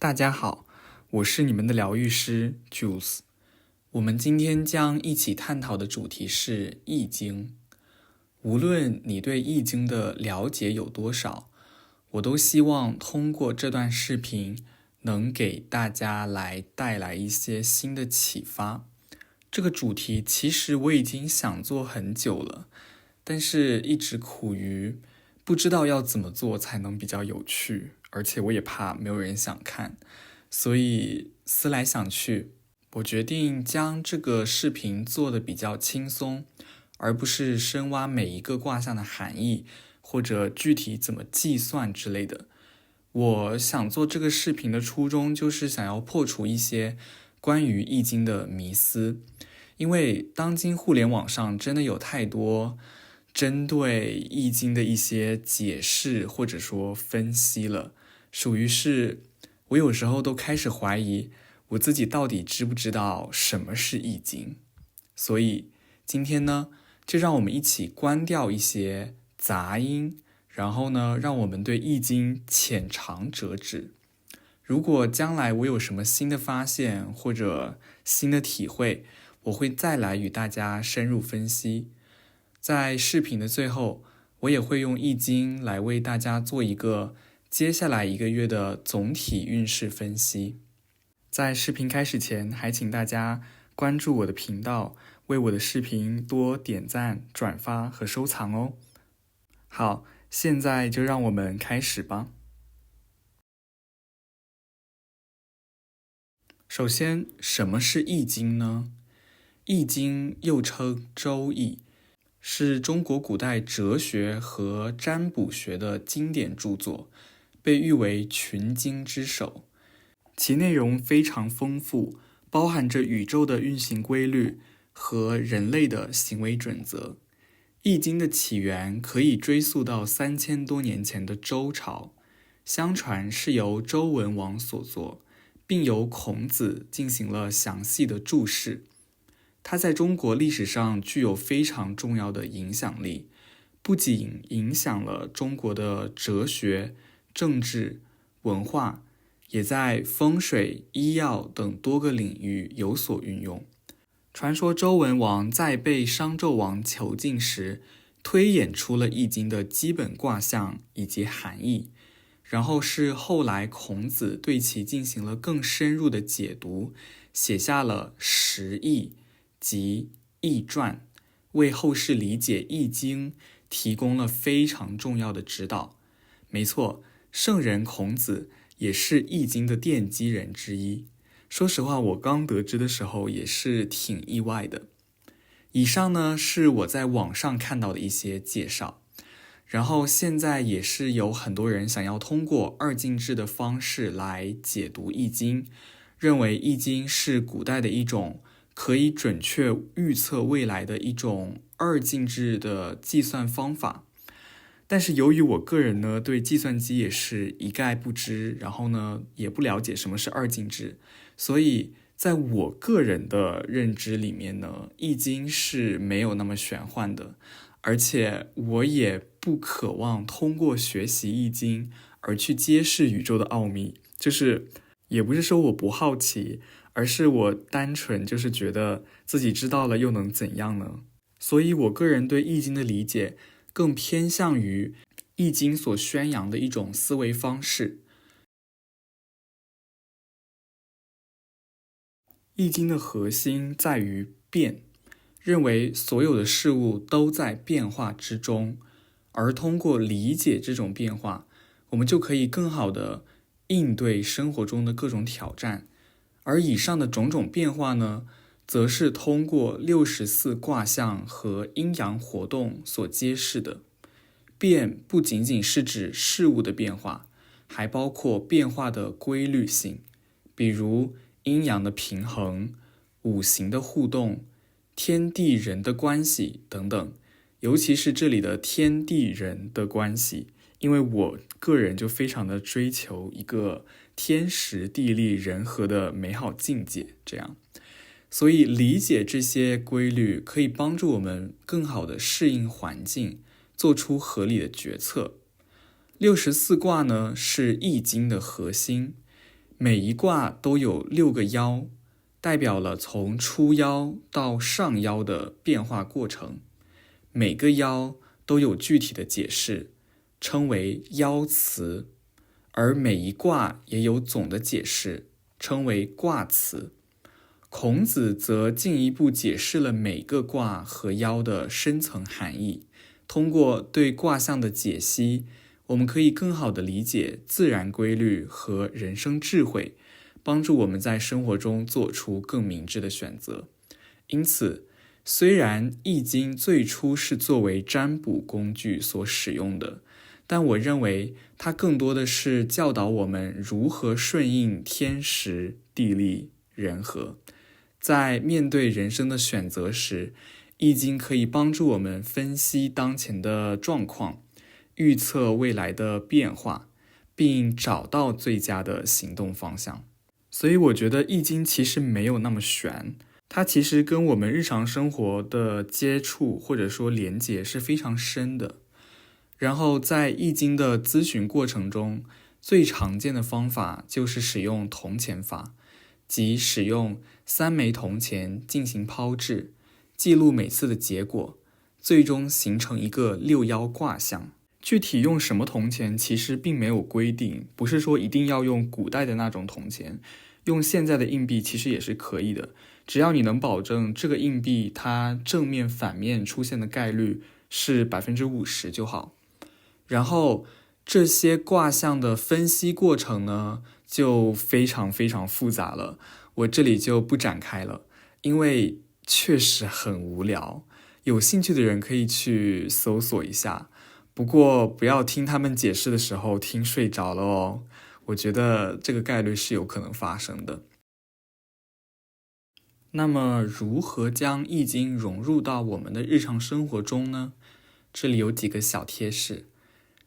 大家好，我是你们的疗愈师 Jules。我们今天将一起探讨的主题是《易经》。无论你对《易经》的了解有多少，我都希望通过这段视频能给大家带来一些新的启发。这个主题其实我已经想做很久了，但是一直苦于不知道要怎么做才能比较有趣，而且我也怕没有人想看，所以思来想去，我决定将这个视频做得比较轻松，而不是深挖每一个卦象的含义，或者具体怎么计算之类的。我想做这个视频的初衷就是想要破除一些关于易经的迷思，因为当今互联网上真的有太多针对易经的一些解释或者说分析了，属于是我有时候都开始怀疑我自己到底知不知道什么是易经。所以今天呢，就让我们一起关掉一些杂音，然后呢，让我们对易经浅尝辄止。如果将来我有什么新的发现或者新的体会，我会再来与大家深入分析。在视频的最后，我也会用易经来为大家做一个接下来1个月的总体运势分析。在视频开始前，还请大家关注我的频道，为我的视频多点赞、转发和收藏哦。好，现在就让我们开始吧。首先，什么是易经呢？易经又称周易，是中国古代哲学和占卜学的经典著作，被誉为群经之首。其内容非常丰富，包含着宇宙的运行规律和人类的行为准则。易经的起源可以追溯到3000多年前的周朝，相传是由周文王所作，并由孔子进行了详细的注释。它在中国历史上具有非常重要的影响力，不仅影响了中国的哲学、政治、文化，也在风水、医药等多个领域有所运用。传说周文王在被商纣王囚禁时，推演出了易经的基本卦象以及含义，然后是后来孔子对其进行了更深入的解读，写下了十易及易传，为后世理解易经提供了非常重要的指导。没错，圣人孔子也是易经的奠基人之一。说实话，我刚得知的时候也是挺意外的。以上呢是我在网上看到的一些介绍，然后现在也是有很多人想要通过二进制的方式来解读易经，认为易经是古代的一种可以准确预测未来的一种二进制的计算方法。但是由于我个人呢对计算机也是一概不知，然后呢也不了解什么是二进制，所以在我个人的认知里面呢，易经是没有那么玄幻的，而且我也不渴望通过学习易经而去揭示宇宙的奥秘，就是也不是说我不好奇，而是我单纯就是觉得自己知道了又能怎样呢？所以我个人对易经的理解更偏向于易经所宣扬的一种思维方式。易经的核心在于变，认为所有的事物都在变化之中，而通过理解这种变化，我们就可以更好地应对生活中的各种挑战。而以上的种种变化呢，则是通过64卦象和阴阳活动所揭示的。变不仅仅是指事物的变化，还包括变化的规律性，比如阴阳的平衡、五行的互动、天地人的关系等等。尤其是这里的天地人的关系，因为我个人就非常的追求一个天时地利人和的美好境界，这样。所以理解这些规律可以帮助我们更好的适应环境，做出合理的决策。64卦呢是易经的核心，每一卦都有6个爻，代表了从初爻到上爻的变化过程。每个爻都有具体的解释，称为爻辞，而每一卦也有总的解释，称为卦辞。孔子则进一步解释了每个卦和爻的深层含义。通过对卦象的解析，我们可以更好地理解自然规律和人生智慧，帮助我们在生活中做出更明智的选择。因此，虽然易经最初是作为占卜工具所使用的，但我认为它更多的是教导我们如何顺应天时、地利、人和。在面对人生的选择时，易经可以帮助我们分析当前的状况，预测未来的变化，并找到最佳的行动方向。所以我觉得易经其实没有那么玄，它其实跟我们日常生活的接触或者说连结是非常深的。然后在易经的咨询过程中，最常见的方法就是使用铜钱法，即使用3枚铜钱进行抛掷，记录每次的结果，最终形成一个6爻卦象。具体用什么铜钱其实并没有规定，不是说一定要用古代的那种铜钱，用现在的硬币其实也是可以的，只要你能保证这个硬币它正面反面出现的概率是 50% 就好。然后这些卦象的分析过程呢，就非常非常复杂了，我这里就不展开了，因为确实很无聊，有兴趣的人可以去搜索一下，不过不要听他们解释的时候听睡着了哦，我觉得这个概率是有可能发生的。那么如何将易经融入到我们的日常生活中呢？这里有几个小贴士。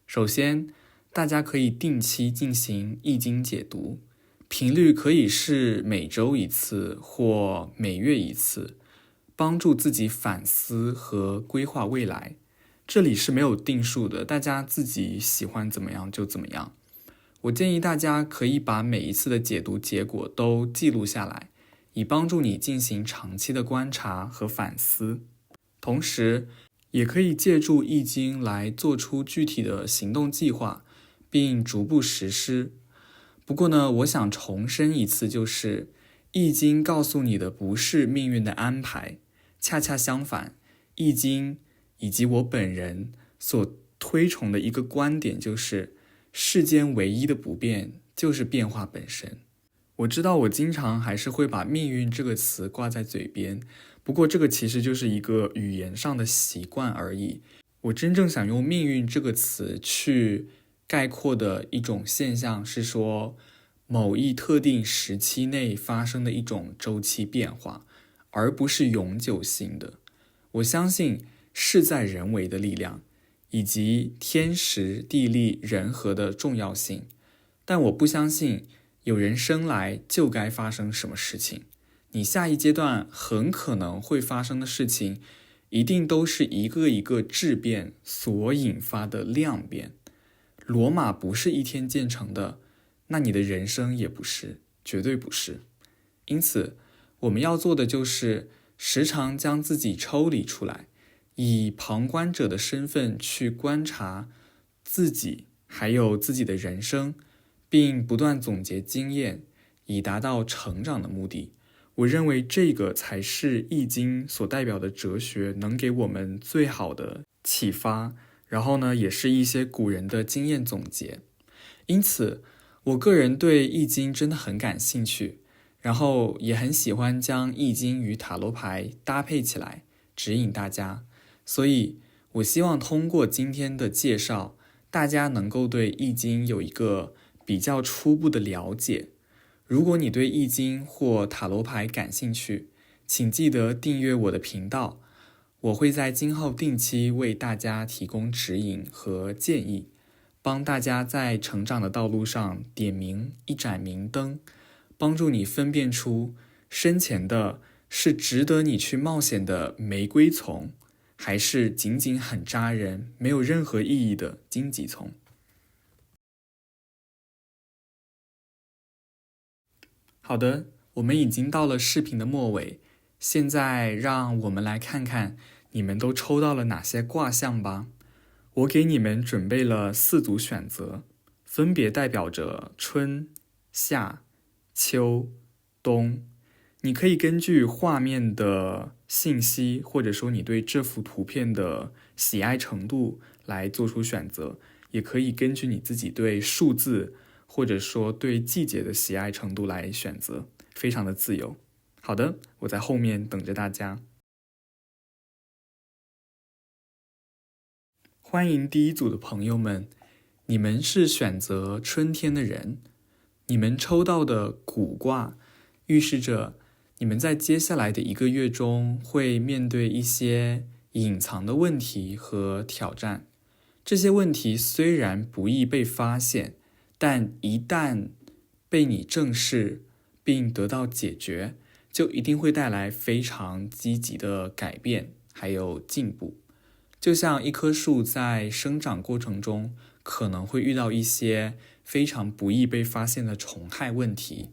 首先，大家可以定期进行易经解读，频率可以是每周1次或每月1次，帮助自己反思和规划未来。这里是没有定数的，大家自己喜欢怎么样就怎么样。我建议大家可以把每一次的解读结果都记录下来，以帮助你进行长期的观察和反思。同时，也可以借助易经来做出具体的行动计划，并逐步实施。不过呢，我想重申一次，就是易经告诉你的不是命运的安排，恰恰相反，易经以及我本人所推崇的一个观点就是，世间唯一的不变就是变化本身。我知道我经常还是会把命运这个词挂在嘴边，不过这个其实就是一个语言上的习惯而已。我真正想用命运这个词去概括的一种现象是说，某一特定时期内发生的一种周期变化，而不是永久性的。我相信事在人为的力量，以及天时地利人和的重要性，但我不相信有人生来就该发生什么事情。你下一阶段很可能会发生的事情，一定都是一个一个质变所引发的量变。罗马不是一天建成的，那你的人生也不是，绝对不是。因此，我们要做的就是时常将自己抽离出来，以旁观者的身份去观察自己，还有自己的人生，并不断总结经验，以达到成长的目的。我认为这个才是易经所代表的哲学能给我们最好的启发，然后呢，也是一些古人的经验总结。因此，我个人对易经真的很感兴趣，然后也很喜欢将易经与塔罗牌搭配起来，指引大家。所以，我希望通过今天的介绍，大家能够对易经有一个比较初步的了解。如果你对易经或塔罗牌感兴趣，请记得订阅我的频道，我会在今后定期为大家提供指引和建议，帮大家在成长的道路上点明一盏明灯，帮助你分辨出身前的是值得你去冒险的玫瑰丛，还是仅仅很扎人、没有任何意义的荆棘丛。好的，我们已经到了视频的末尾，现在让我们来看看你们都抽到了哪些卦象吧。我给你们准备了4组选择，分别代表着春、夏、秋、冬。你可以根据画面的信息，或者说你对这幅图片的喜爱程度来做出选择，也可以根据你自己对数字或者说对季节的喜爱程度来选择，非常的自由。好的，我在后面等着大家。欢迎第一组的朋友们，你们是选择春天的人，你们抽到的谷卦预示着你们在接下来的1个月中会面对一些隐藏的问题和挑战。这些问题虽然不易被发现，但一旦被你正视并得到解决，就一定会带来非常积极的改变还有进步。就像一棵树在生长过程中可能会遇到一些非常不易被发现的虫害问题，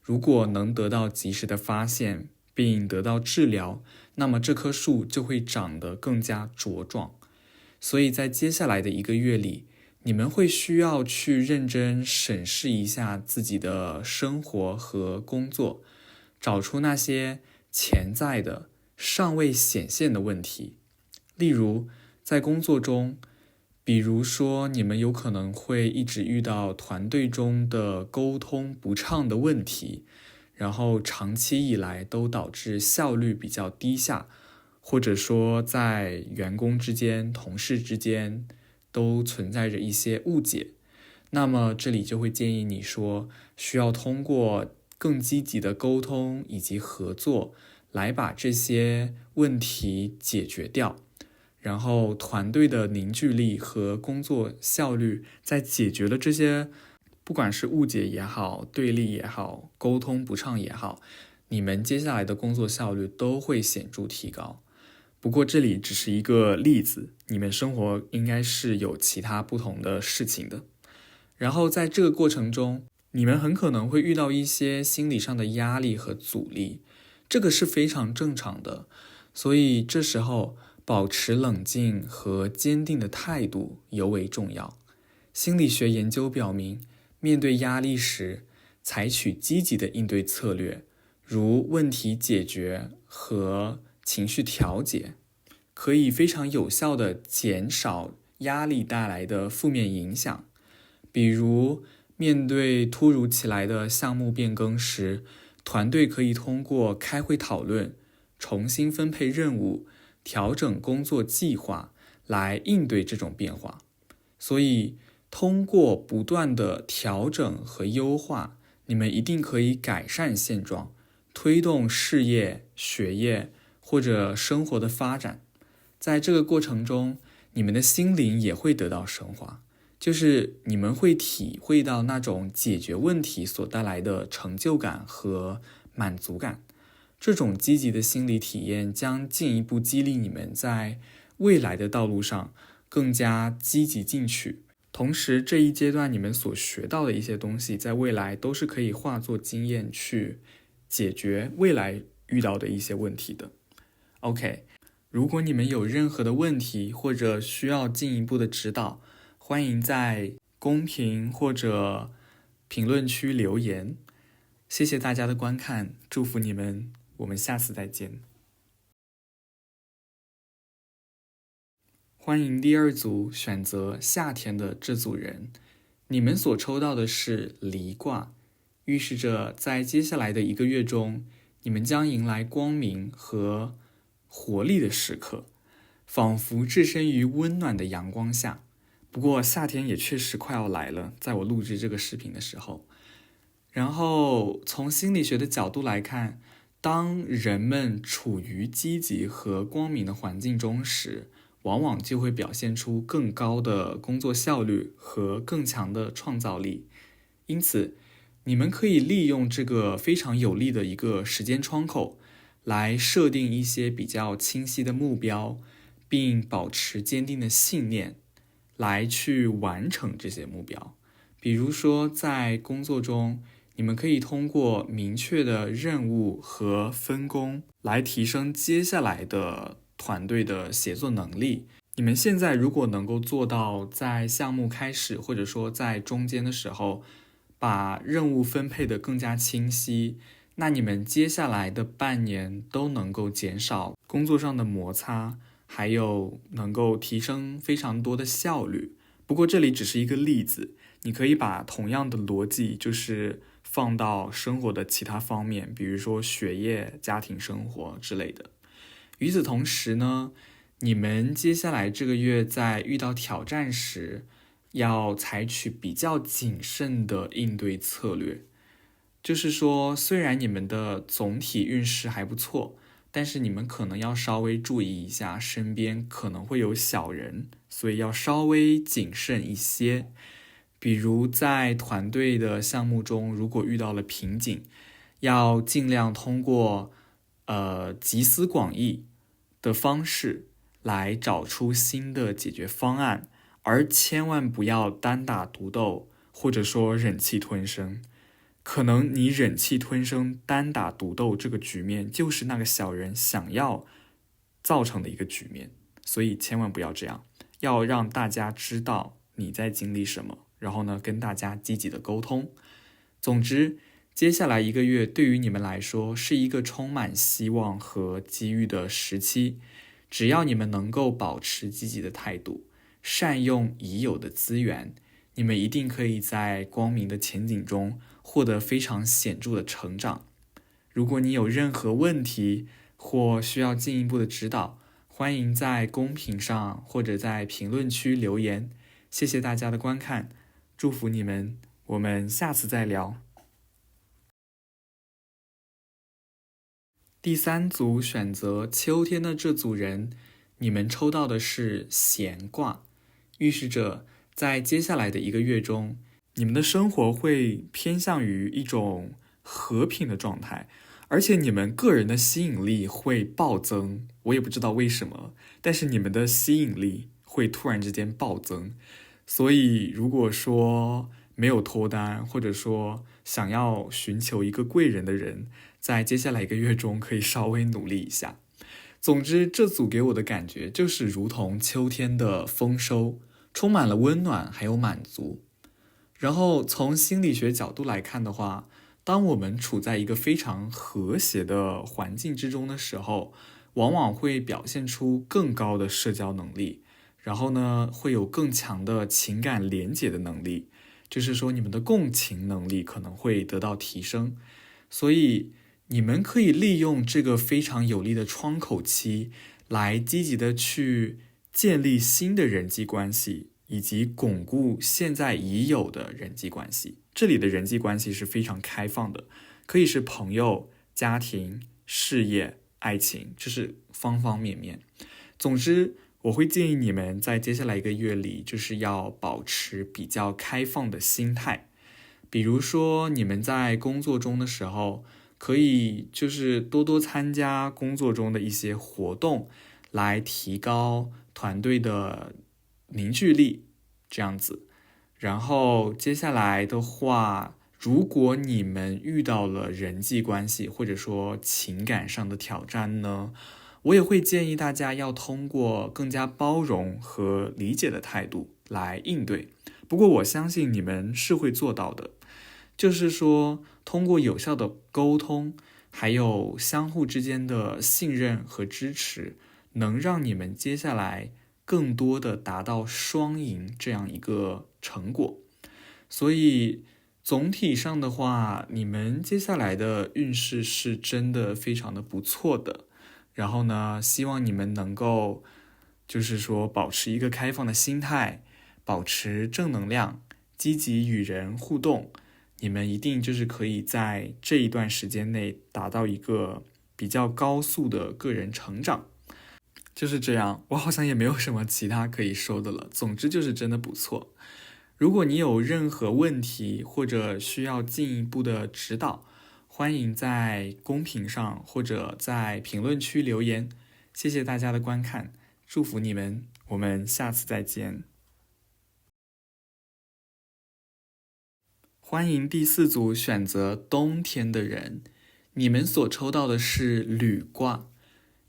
如果能得到及时的发现并得到治疗，那么这棵树就会长得更加茁壮。所以在接下来的1个月里，你们会需要去认真审视一下自己的生活和工作，找出那些潜在的尚未显现的问题。例如在工作中，比如说你们有可能会一直遇到团队中的沟通不畅的问题，然后长期以来都导致效率比较低下，或者说在员工之间、同事之间都存在着一些误解。那么这里就会建议你说，需要通过更积极的沟通以及合作来把这些问题解决掉。然后团队的凝聚力和工作效率在解决了这些不管是误解也好、对立也好、沟通不畅也好，你们接下来的工作效率都会显著提高。不过这里只是一个例子，你们生活应该是有其他不同的事情的。然后在这个过程中，你们很可能会遇到一些心理上的压力和阻力，这个是非常正常的。所以这时候保持冷静和坚定的态度尤为重要。心理学研究表明，面对压力时，采取积极的应对策略，如问题解决和情绪调节，可以非常有效地减少压力带来的负面影响。比如，面对突如其来的项目变更时，团队可以通过开会讨论、重新分配任务、调整工作计划来应对这种变化。所以，通过不断的调整和优化，你们一定可以改善现状，推动事业、学业或者生活的发展。在这个过程中，你们的心灵也会得到升华，就是你们会体会到那种解决问题所带来的成就感和满足感。这种积极的心理体验将进一步激励你们在未来的道路上更加积极进取。同时，这一阶段你们所学到的一些东西，在未来都是可以化作经验去解决未来遇到的一些问题的。OK， 如果你们有任何的问题或者需要进一步的指导，欢迎在公屏或者评论区留言。谢谢大家的观看，祝福你们，我们下次再见。欢迎第2组选择夏天的这组人，你们所抽到的是离卦，预示着在接下来的1个月中，你们将迎来光明和活力的时刻，仿佛置身于温暖的阳光下。不过夏天也确实快要来了，在我录制这个视频的时候。然后从心理学的角度来看，当人们处于积极和光明的环境中时，往往就会表现出更高的工作效率和更强的创造力。因此，你们可以利用这个非常有利的一个时间窗口，来设定一些比较清晰的目标，并保持坚定的信念，来去完成这些目标。比如说，在工作中，你们可以通过明确的任务和分工来提升接下来的团队的协作能力。你们现在如果能够做到在项目开始或者说在中间的时候把任务分配得更加清晰，那你们接下来的半年都能够减少工作上的摩擦，还有能够提升非常多的效率。不过这里只是一个例子，你可以把同样的逻辑就是放到生活的其他方面，比如说学业、家庭生活之类的。与此同时呢，你们接下来这个月在遇到挑战时，要采取比较谨慎的应对策略。就是说，虽然你们的总体运势还不错，但是你们可能要稍微注意一下，身边可能会有小人，所以要稍微谨慎一些。比如在团队的项目中，如果遇到了瓶颈，要尽量通过集思广益的方式来找出新的解决方案，而千万不要单打独斗，或者说忍气吞声。可能你忍气吞声、单打独斗这个局面，就是那个小人想要造成的一个局面，所以千万不要这样，要让大家知道你在经历什么，然后呢，跟大家积极的沟通。总之，接下来一个月对于你们来说是一个充满希望和机遇的时期，只要你们能够保持积极的态度，善用已有的资源，你们一定可以在光明的前景中获得非常显著的成长。如果你有任何问题或需要进一步的指导，欢迎在公屏上或者在评论区留言。谢谢大家的观看，祝福你们，我们下次再聊。第三组选择秋天的这组人，你们抽到的是闲卦，预示着在接下来的一个月中，你们的生活会偏向于一种和平的状态，而且你们个人的吸引力会暴增，我也不知道为什么，但是你们的吸引力会突然之间暴增。所以如果说没有脱单，或者说想要寻求一个贵人的人，在接下来一个月中可以稍微努力一下。总之，这组给我的感觉就是如同秋天的丰收，充满了温暖还有满足。然后从心理学角度来看的话，当我们处在一个非常和谐的环境之中的时候，往往会表现出更高的社交能力，然后呢，会有更强的情感连结的能力，就是说你们的共情能力可能会得到提升。所以你们可以利用这个非常有利的窗口期，来积极的去建立新的人际关系，以及巩固现在已有的人际关系。这里的人际关系是非常开放的，可以是朋友、家庭、事业、爱情，这是方方面面。总之，我会建议你们在接下来一个月里，就是要保持比较开放的心态。比如说你们在工作中的时候，可以就是多多参加工作中的一些活动，来提高团队的凝聚力，这样子。然后接下来的话，如果你们遇到了人际关系或者说情感上的挑战呢，我也会建议大家要通过更加包容和理解的态度来应对。不过我相信你们是会做到的。就是说，通过有效的沟通，还有相互之间的信任和支持，能让你们接下来更多的达到双赢这样一个成果。所以总体上的话，你们接下来的运势是真的非常的不错的。然后呢，希望你们能够就是说保持一个开放的心态，保持正能量，积极与人互动，你们一定就是可以在这一段时间内达到一个比较高速的个人成长。就是这样，我好像也没有什么其他可以说的了。总之就是真的不错。如果你有任何问题或者需要进一步的指导，欢迎在公屏上或者在评论区留言。谢谢大家的观看，祝福你们，我们下次再见。欢迎第4组选择冬天的人，你们所抽到的是履卦，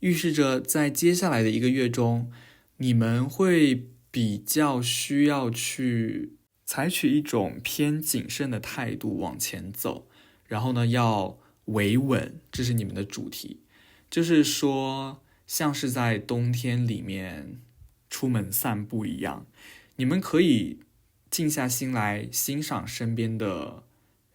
预示着在接下来的1个月中，你们会比较需要去采取一种偏谨慎的态度往前走，然后呢要维稳，这是你们的主题。就是说像是在冬天里面出门散步一样，你们可以静下心来欣赏身边的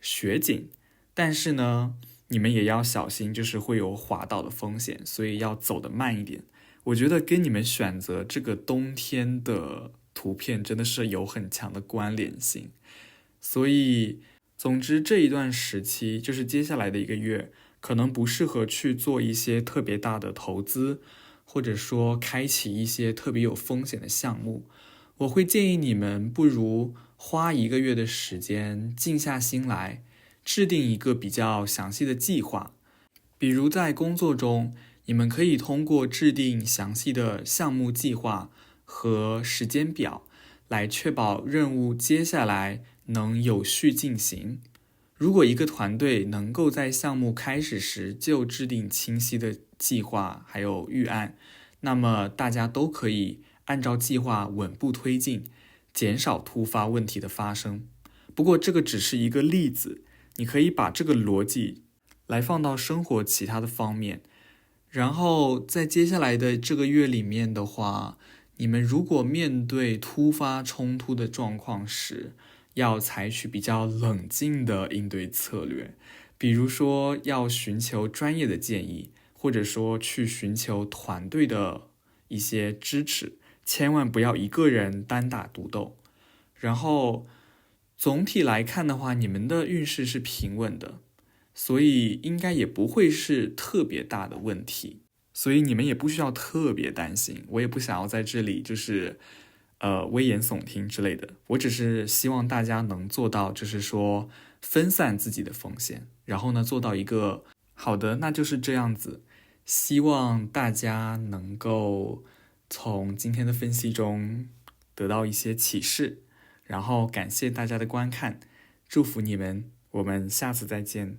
雪景，但是呢你们也要小心，就是会有滑倒的风险，所以要走得慢一点。我觉得跟你们选择这个冬天的图片真的是有很强的关联性。所以总之这一段时期，就是接下来的1个月，可能不适合去做一些特别大的投资，或者说开启一些特别有风险的项目。我会建议你们不如花1个月的时间静下心来，制定一个比较详细的计划。比如在工作中，你们可以通过制定详细的项目计划和时间表，来确保任务接下来能有序进行。如果一个团队能够在项目开始时就制定清晰的计划还有预案，那么大家都可以按照计划稳步推进，减少突发问题的发生。不过这个只是一个例子，你可以把这个逻辑来放到生活其他的方面。然后在接下来的这个月里面的话，你们如果面对突发冲突的状况时，要采取比较冷静的应对策略，比如说要寻求专业的建议，或者说去寻求团队的一些支持，千万不要一个人单打独斗。然后总体来看的话，你们的运势是平稳的，所以应该也不会是特别大的问题，所以你们也不需要特别担心。我也不想要在这里就是危言耸听之类的，我只是希望大家能做到，就是说分散自己的风险，然后呢做到一个好的，那就是这样子。希望大家能够从今天的分析中得到一些启示，然后感谢大家的观看，祝福你们，我们下次再见。